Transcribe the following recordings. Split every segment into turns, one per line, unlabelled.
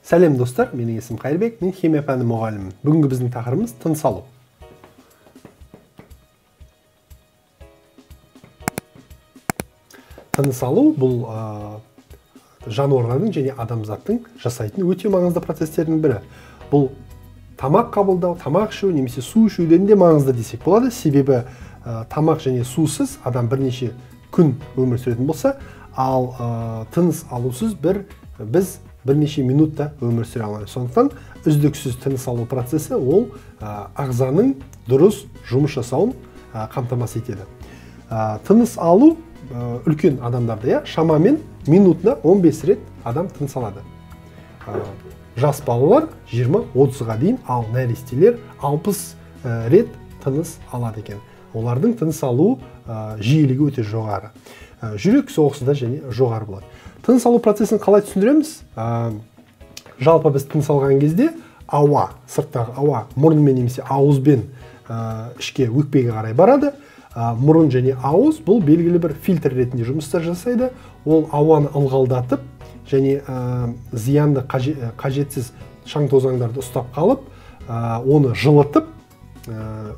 Сәлем достар, менің есім Қайырбек, мен химия пәні мұғалімімін. Бүгінгі біздің тақырыбымыз тыныс алу. Тыныс алу бұл жануарлардың және адамзаттың жасайтын өте маңызды процестердің бірі. Бұл тамақ қабылдау, тамақ ішу немесе су ішуден де маңызды десек болады. Себебі тамақ және сусыз адам бірнеше күн өмір сүретін болса, ал тыныс алусыз біз бірнеше минутта өмір сүре алмаймыз. Сондықтан үздіксіз тыныс алу процесі ол ағзаның дұрыс жұмыс жасауын қамтамасыз етеді. Тыныс алу үлкен адамдарда шамамен минутына 15 рет адам тыныс алады. Жас балалар 20-30-ға дейін, ал нәрестелер 60 рет тыныс алады екен. Олардың тыныс алу жиілігі өте жоғары. Жүрек соғысы да және жоғары болады. Тыныс алу процесін қалай түсіндіреміз? Жалпы біз тыныс алған кезде ауа, сырттағы ауа мұрынмен немесе ауызбен ішке өкпеге қарай барады. Мұрын және ауыз бұл белгілі бір фильтр ретінде жұмыстар жасайды. Ол ауаны ылғалдатып және зиянды қажетсіз шаң тозаңдарды ұстап қалып, оны жылытып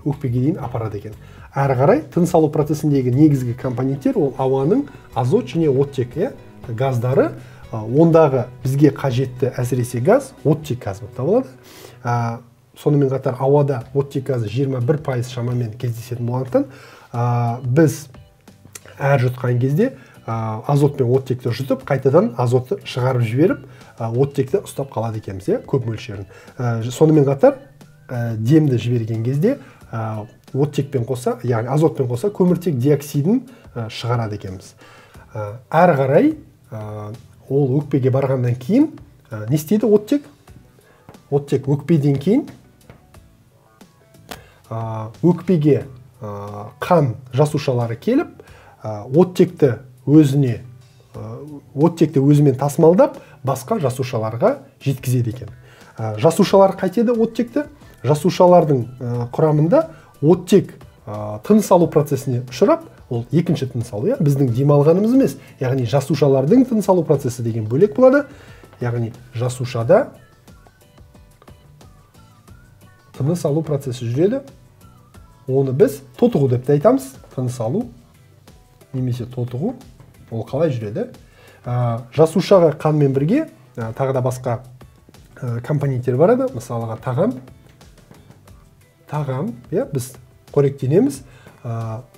өкпеге дейін апарады екен. Әрі қарай тыныс алу процесіндегі негізгі компоненттер ол ауаның азот және оттек газдары. Ондағы бізге қажетті әсіресе газ, оттек газ болып табылады. Сонымен қатар ауада оттек газы 21% шамамен кездесетін болғандықтан, біз әр жұтқан кезде азот пен оттекті жұтып, қайтадан азотты шығарып жіберіп, оттекті ұстап қалады екенбіз, көп мөлшерін. Сонымен қатар демді жіберген кезде оттекпен қоса, яғни азотпен қоса көміртек диоксидін шығарады екенбіз. Әрі қарай ол өкпеге барғаннан кейін не істейді оттек? Оттек өкпеден кейін өкпеге қан жасушалары келіп, оттекті өзімен тасымалдап, басқа жасушаларға жеткізеді екен. Жасушалар қайтеді оттекті? Жасушалардың құрамында оттек тыныс алу процесіне ұшырап, ол екінші тыныс алу, біздің демалғанымыз емес, яғни жасушалардың тыныс алу процесі деген бөлек болады. Яғни жасушада тыныс алу процесі жүреді. Оны біз тотығу деп айтамыз. Тыныс алу немесе тотығу ол қалай жүреді? Жасушаға қанмен бірге тағы да басқа компоненттер барады. Мысалға тағам, біз қоректенеміз.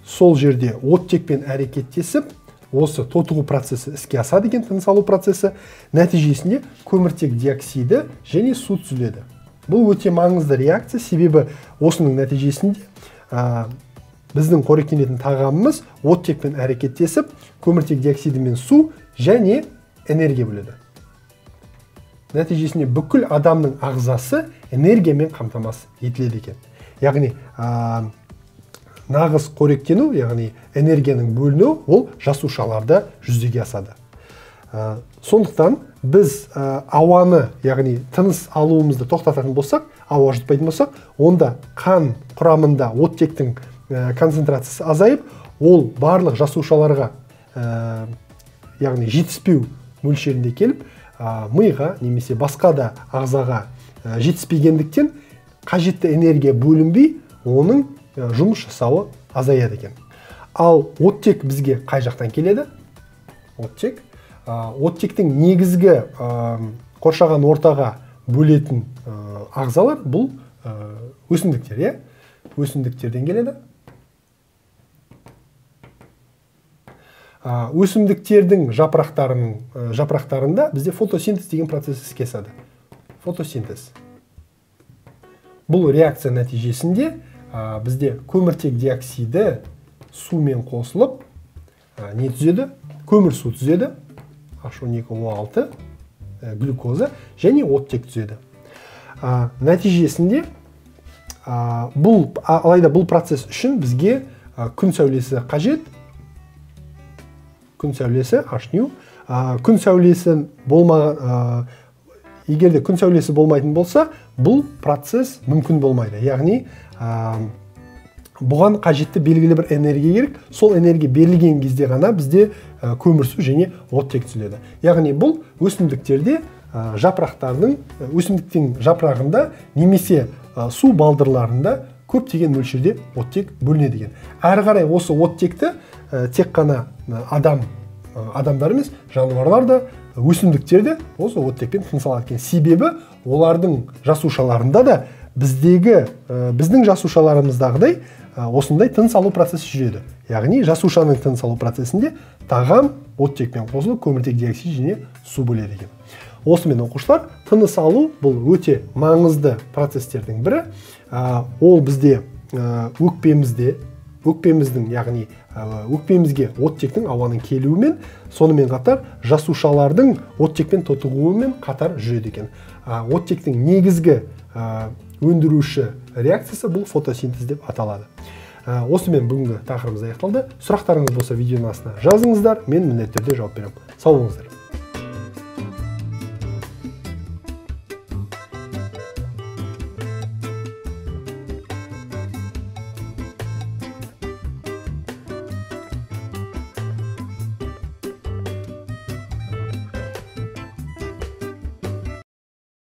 Сол жерде оттекпен әрекеттесіп, осы тотығу процесі іске асады екен, тыныс алу процесі. Нәтижесінде көміртек диоксиді және су түзіледі. Бұл өте маңызды реакция, себебі осының нәтижесінде біздің қоректенетін тағамымыз оттекпен әрекеттесіп, көміртек диоксиді мен су және энергия бөледі. Нәтижесінде бүкіл адамның ағзасы энергиямен қамтамасыз етіледі екен. Яғни нағыз қоректену, яғни энергияның бөліну, ол жасушаларда жүзеге асады. Сондықтан біз ауаны, яғни тыныс алуымызды тоқтататын болсақ, ауа жұтпайтын болсақ, онда қан құрамында оттектің концентрациясы азайып, ол барлық жасушаларға, яғни жетіспеу мөлшерінде келіп, миға немесе басқа да ағзаға жетіспегендіктен қажетті энергия бөлінбей, оның жұмыс жасауы азаяды екен. Ал оттек бізге қай жақтан келеді? Оттектің негізгі қоршаған ортаға бөлетін ағзалар бұл өсімдіктер, өсімдіктерден келеді. Өсімдіктердің жапырақтарында бізде фотосинтез деген процесс іске асады. Фотосинтез. Бұл реакция нәтижесінде бізде көміртек диоксиді сумен қосылып, не түзеді? Көмір су түзеді, H12O6, глюкоза және оттек түзеді. Нәтижесінде алайда бұл процесс үшін бізге күн сәулесі қажет. Күн сәулесі H-nu. Күн сәулесі болмаған, егерде күн сәулесі болмайтын болса, бұл процесс мүмкін болмайды. Яғни бұған қажетті белгілі бір энергия керек. Сол энергия берілген кезде ғана бізде көмір су және оттек түзіледі. Яғни бұл өсімдіктерде жапырақтардың өсімдіктің жапырағында немесе су балдырларында көптеген мөлшерде оттек бөлінеді екен. Әрі қарай осы оттекті тек қана адамдар емес, жануарлар да, өсімдіктер де осы оттекпен тыныс алады екен. Себебі олардың жасушаларында да біздің жасушаларымыздағыдай осындай тыныс алу процесі жүреді. Яғни жасушаның тыныс алу процесінде тағам оттекпен қосылып көміртек диоксид және су бөледі екен. Осымен оқушылар, тыныс алу бұл өте маңызды процестердің бірі. Ол бізде өкпеміздің, яғни өкпемізге оттектің ауаның келуімен, сонымен қатар жасушалардың оттекпен тотығуымен қатар жүреді екен. Оттектің негізгі өндіруші реакциясы бұл фотосинтез деп аталады. Осымен бүгінгі тақырыбымыз аяқталды. Сұрақтарыңыз болса видеоның астына жазыңыздар, мен міндетті түрде жауап беремін. Сау болыңыздар.